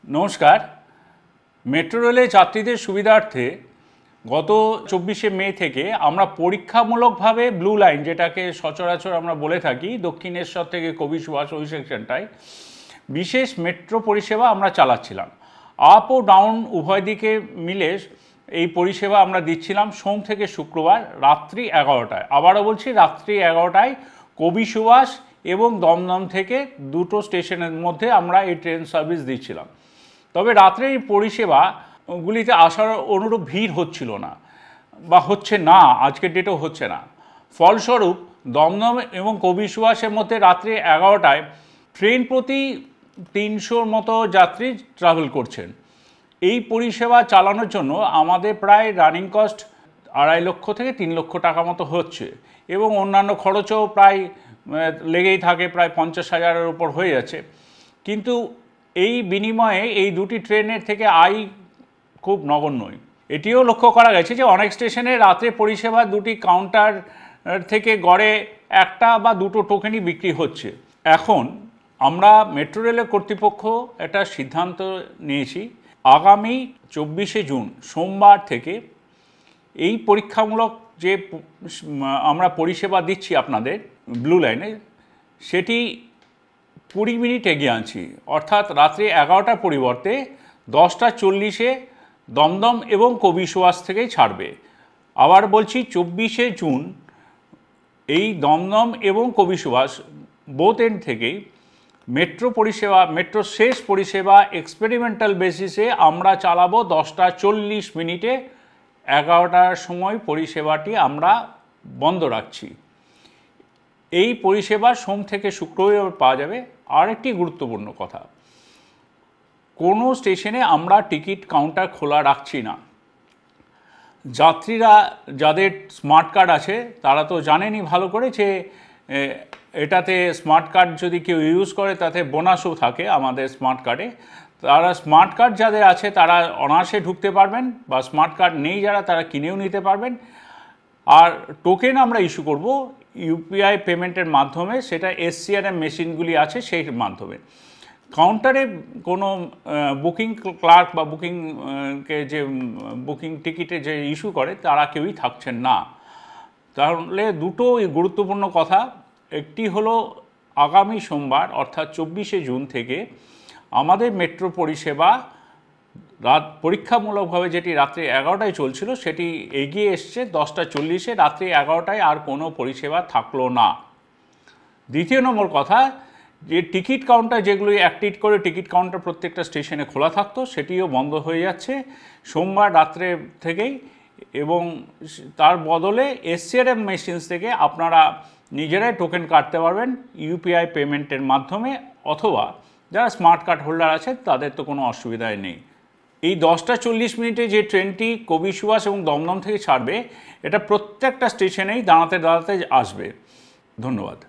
নমস্কার। মেট্রো রেলে যাত্রীদের সুবিধার্থে গত 24শে মে থেকে আমরা পরীক্ষামূলকভাবে ব্লু লাইন, যেটাকে সচরাচর আমরা বলে থাকি, দক্ষিণেশ্বর থেকে কবি সুভাষ ওই সেকশনটায় বিশেষ মেট্রো পরিষেবা আমরা চালাচ্ছিলাম। আপ ও ডাউন উভয় দিকে মিলে এই পরিষেবা আমরা দিচ্ছিলাম সোম থেকে শুক্রবার রাত্রি 11টায়। আবারও বলছি, রাত্রি 11টায় কবি সুভাষ এবং দমদম থেকে দুটো স্টেশনের মধ্যে আমরা এই ট্রেন সার্ভিস দিচ্ছিলাম। তবে রাত্রে এই পরিষেবাগুলিতে আসার অনুরূপ ভিড় হচ্ছিল না বা হচ্ছে না, আজকের ডেটেও হচ্ছে না। ফলস্বরূপ দমদম এবং কবি সুভাষের মধ্যে রাত্রি 11টায় ট্রেন প্রতি 300 মতো যাত্রী ট্রাভেল করছেন। এই পরিষেবা চালানোর জন্য আমাদের প্রায় রানিং কস্ট 2.5 লক্ষ থেকে 3 লক্ষ টাকা মতো হচ্ছে এবং অন্যান্য খরচও প্রায় লেগেই থাকে, প্রায় 50,000-এর উপর হয়ে যাচ্ছে। কিন্তু এই বিনিময়ে এই দুটি ট্রেনের থেকে আয় খুব নগণ্যই। এটিও লক্ষ্য করা গেছে যে অনেক স্টেশনে রাত্রে পরিষেবা দুটি কাউন্টার থেকে গড়ে একটা বা দুটো টোকেনই বিক্রি হচ্ছে। এখন আমরা মেট্রো রেলের কর্তৃপক্ষ একটা সিদ্ধান্ত নিয়েছি, আগামী 24শে জুন সোমবার থেকে এই পরীক্ষামূলক যে আমরা পরিষেবা দিচ্ছি আপনাদের ব্লু লাইনে, সেটি 20 মিনিট এগিয়ে আনছি। অর্থাৎ রাত্রি 11টার পরিবর্তে 10:40-এ দমদম এবং কবি সুভাষ থেকেই ছাড়বে। আবার বলছি, 24শে জুন এই দমদম এবং কবি সুভাষ বোথ এন্ড থেকেই মেট্রো পরিষেবা, মেট্রো শেষ পরিষেবা এক্সপেরিমেন্টাল বেসিসে আমরা চালাবো 10:40 11টার সময় পরিষেবাটি আমরা বন্ধ রাখছি। এই পরিষেবা সোম থেকে শুক্রবার পাওয়া যাবে। আরেকটি গুরুত্বপূর্ণ কথা, কোনো স্টেশনে আমরা টিকিট কাউন্টার খোলা রাখছি না। যাত্রীরা যাদের স্মার্ট কার্ড আছে তারা তো জানেনই ভালো করে যে এটাতে স্মার্ট কার্ড যদি কেউ ইউজ করে তাতে বোনাসও থাকে আমাদের স্মার্ট কার্ডে। তারা স্মার্ট কার্ড যাদের আছে তারা অনায়াসে ঢুকতে পারবেন, বা স্মার্ট কার্ড নেই যারা, তারা কিনেও নিতে পারবেন। আর টোকেন আমরা ইস্যু করব ইউপিআই পেমেন্টের মাধ্যমে, সেটা এসসিআরএম মেশিনগুলি আছে সেই মাধ্যমে। কাউন্টারে কোনো বুকিং ক্লার্ক বা বুকিংকে যে বুকিং টিকিটে যে ইস্যু করে তারা কেউই থাকছেন না। তাহলে দুটো গুরুত্বপূর্ণ কথা, একটি হলো আগামী সোমবার অর্থাৎ 24শে জুন থেকে আমাদের মেট্রো পরিষেবা পরীক্ষামূলকভাবে যেটি রাত্রি 11টায় চলছিল সেটি এগিয়ে এসছে 10:40-এ, রাত্রি 11টায় আর কোনো পরিষেবা থাকলো না। দ্বিতীয় নম্বর কথা, যে টিকিট কাউন্টার যেগুলি অ্যাক্টিভ করে টিকিট কাউন্টার প্রত্যেকটা স্টেশনে খোলা থাকতো সেটিও বন্ধ হয়ে যাচ্ছে সোমবার রাত্রে থেকেই, এবং তার বদলে এসসিআরএম মেশিনস থেকে আপনারা নিজেরাই টোকেন কাটতে পারবেন ইউপিআই পেমেন্টের মাধ্যমে, অথবা যারা স্মার্ট কার্ড হোল্ডার আছে তাদের তো কোনো অসুবিধাই নেই। এই 10:40 যে ট্রেনটি কবি সুভাষ এবং দমদম থেকে ছাড়বে, এটা প্রত্যেকটা স্টেশনেই দাঁড়াতে দাঁড়াতে আসবে। ধন্যবাদ।